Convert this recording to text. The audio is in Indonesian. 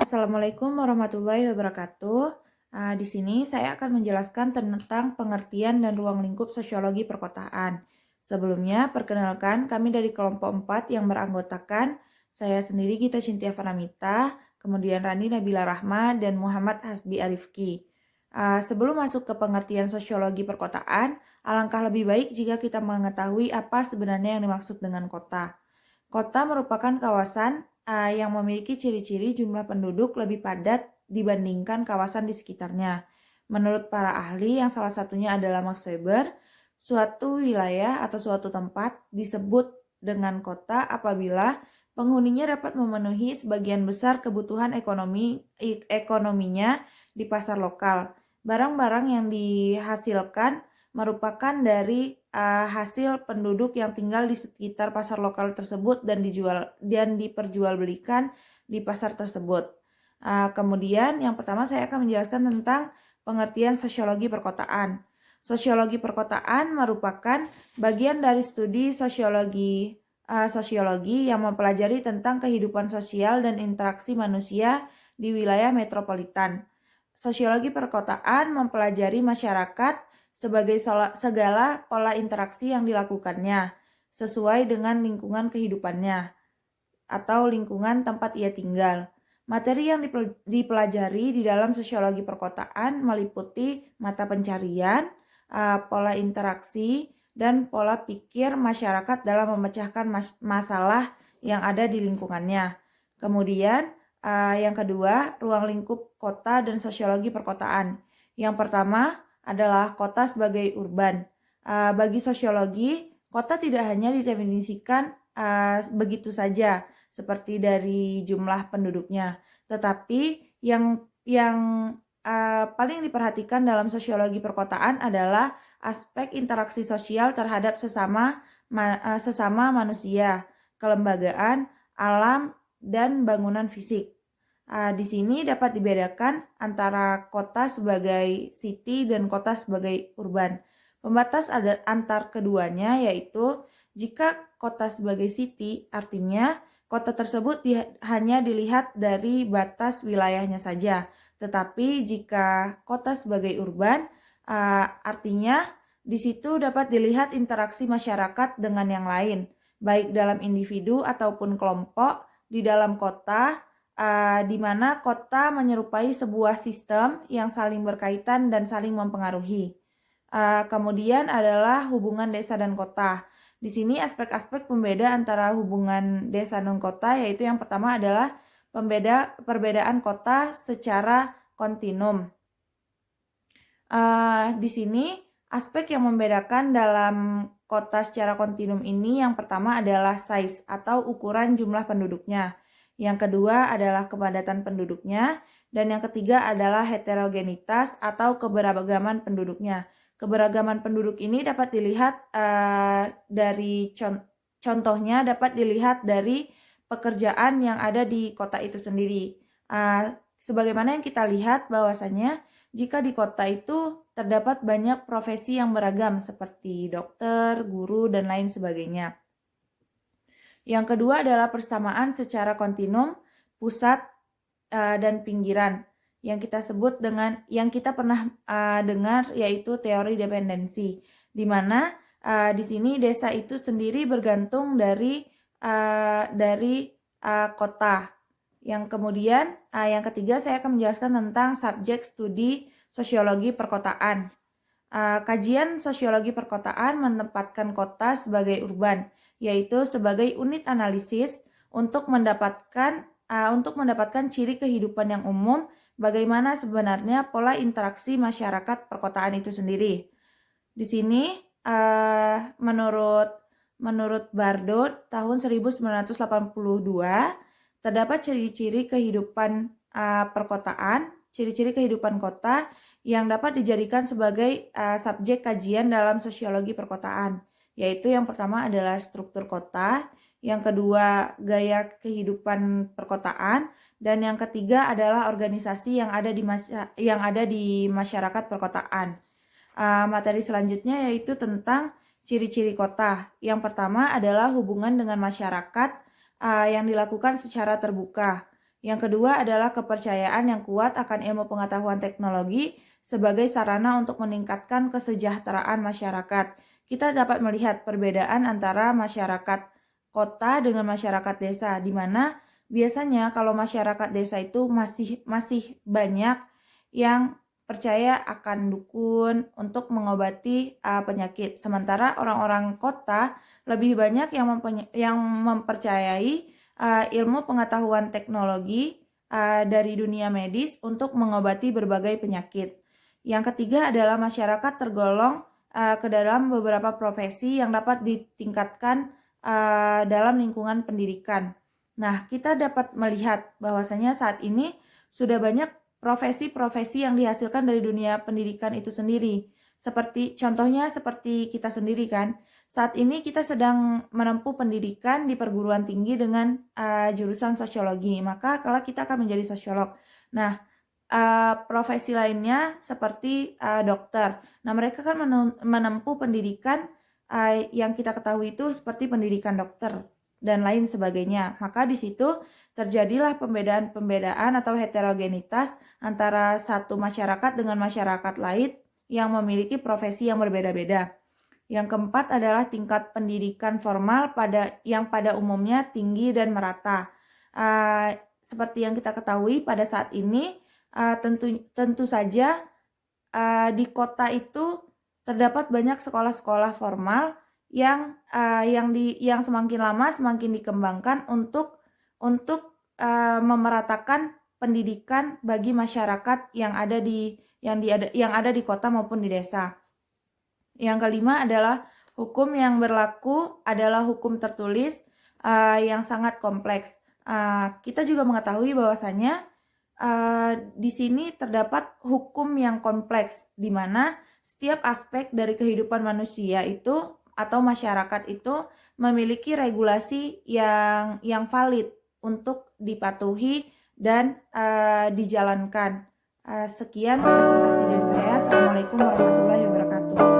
Assalamualaikum warahmatullahi wabarakatuh. Di sini saya akan menjelaskan tentang pengertian dan ruang lingkup sosiologi perkotaan. Sebelumnya, perkenalkan kami dari kelompok 4 yang beranggotakan saya sendiri Gita Cynthia Fanamita, kemudian Rani Nabila Rahma, dan Muhammad Hasbi Arifki. Sebelum masuk ke pengertian sosiologi perkotaan, alangkah lebih baik jika kita mengetahui apa sebenarnya yang dimaksud dengan kota. Kota merupakan kawasan yang memiliki ciri-ciri jumlah penduduk lebih padat dibandingkan kawasan di sekitarnya. Menurut para ahli yang salah satunya adalah Max Weber, suatu wilayah atau suatu tempat disebut dengan kota apabila penghuninya dapat memenuhi sebagian besar kebutuhan ekonominya di pasar lokal. Barang-barang yang dihasilkan merupakan dari hasil penduduk yang tinggal di sekitar pasar lokal tersebut dan diperjualbelikan di pasar tersebut. Kemudian yang pertama saya akan menjelaskan tentang pengertian sosiologi perkotaan. Sosiologi perkotaan merupakan bagian dari studi sosiologi yang mempelajari tentang kehidupan sosial dan interaksi manusia di wilayah metropolitan. Sosiologi perkotaan mempelajari masyarakat sebagai segala pola interaksi yang dilakukannya sesuai dengan lingkungan kehidupannya atau lingkungan tempat ia tinggal. Materi yang dipelajari di dalam sosiologi perkotaan meliputi mata pencarian, pola interaksi, dan pola pikir masyarakat dalam memecahkan masalah yang ada di lingkungannya. Kemudian yang kedua, ruang lingkup kota dan sosiologi perkotaan. Yang pertama adalah kota sebagai urban. Bagi sosiologi, kota tidak hanya didefinisikan begitu saja seperti dari jumlah penduduknya, tetapi yang paling diperhatikan dalam sosiologi perkotaan adalah aspek interaksi sosial terhadap sesama manusia, kelembagaan, alam, dan bangunan fisik. Di sini dapat dibedakan antara kota sebagai city dan kota sebagai urban. Pembatas antar keduanya yaitu jika kota sebagai city artinya kota tersebut hanya dilihat dari batas wilayahnya saja. Tetapi jika kota sebagai urban artinya di situ dapat dilihat interaksi masyarakat dengan yang lain, baik dalam individu ataupun kelompok di dalam kota. Di mana kota menyerupai sebuah sistem yang saling berkaitan dan saling mempengaruhi. Kemudian adalah hubungan desa dan kota. Di sini aspek-aspek pembeda antara hubungan desa dan kota yaitu yang pertama adalah perbedaan kota secara kontinum. Di sini aspek yang membedakan dalam kota secara kontinum ini yang pertama adalah size atau ukuran jumlah penduduknya. Yang kedua adalah kepadatan penduduknya, dan yang ketiga adalah heterogenitas atau keberagaman penduduknya. Keberagaman penduduk ini dapat dilihat dari contohnya dapat dilihat dari pekerjaan yang ada di kota itu sendiri. Sebagaimana yang kita lihat bahwasanya jika di kota itu terdapat banyak profesi yang beragam seperti dokter, guru, dan lain sebagainya. Yang kedua adalah persamaan secara kontinum, pusat dan pinggiran yang kita sebut dengan yang kita pernah dengar yaitu teori dependensi, di mana di sini desa itu sendiri bergantung dari kota. Yang kemudian yang ketiga saya akan menjelaskan tentang subjek studi sosiologi perkotaan. Kajian sosiologi perkotaan menempatkan kota sebagai urban, yaitu sebagai unit analisis untuk mendapatkan ciri kehidupan yang umum, bagaimana sebenarnya pola interaksi masyarakat perkotaan itu sendiri. Di sini menurut Bardot tahun 1982 terdapat ciri-ciri kehidupan perkotaan, ciri-ciri kehidupan kota yang dapat dijadikan sebagai subjek kajian dalam sosiologi perkotaan, yaitu yang pertama adalah struktur kota, yang kedua gaya kehidupan perkotaan, dan yang ketiga adalah organisasi yang ada di masyarakat perkotaan. Materi selanjutnya yaitu tentang ciri-ciri kota. Yang pertama adalah hubungan dengan masyarakat yang dilakukan secara terbuka. Yang kedua adalah kepercayaan yang kuat akan ilmu pengetahuan teknologi sebagai sarana untuk meningkatkan kesejahteraan masyarakat. Kita dapat melihat perbedaan antara masyarakat kota dengan masyarakat desa, di mana biasanya kalau masyarakat desa itu masih banyak yang percaya akan dukun untuk mengobati penyakit. Sementara orang-orang kota lebih banyak yang mempercayai ilmu pengetahuan teknologi dari dunia medis untuk mengobati berbagai penyakit. Yang ketiga adalah masyarakat tergolong ke dalam beberapa profesi yang dapat ditingkatkan dalam lingkungan pendidikan. Nah, kita dapat melihat bahwasanya saat ini sudah banyak profesi-profesi yang dihasilkan dari dunia pendidikan itu sendiri. Contohnya seperti kita sendiri kan. Saat ini kita sedang menempuh pendidikan di perguruan tinggi dengan jurusan sosiologi. Maka kalau kita akan menjadi sosiolog. Nah, profesi lainnya seperti dokter. Nah, mereka kan menempuh pendidikan yang kita ketahui itu seperti pendidikan dokter dan lain sebagainya. Maka di situ terjadilah pembedaan atau heterogenitas antara satu masyarakat dengan masyarakat lain yang memiliki profesi yang berbeda-beda. Yang keempat adalah tingkat pendidikan formal yang pada umumnya tinggi dan merata. Seperti yang kita ketahui pada saat ini, tentu saja di kota itu terdapat banyak sekolah-sekolah formal yang semakin lama semakin dikembangkan untuk memeratakan pendidikan bagi masyarakat yang ada di kota maupun di desa. Yang kelima adalah hukum yang berlaku adalah hukum tertulis yang sangat kompleks. Kita juga mengetahui bahwasanya di sini terdapat hukum yang kompleks, di mana setiap aspek dari kehidupan manusia itu atau masyarakat itu memiliki regulasi yang valid untuk dipatuhi dan dijalankan. Sekian presentasi dari saya. Assalamualaikum warahmatullahi wabarakatuh.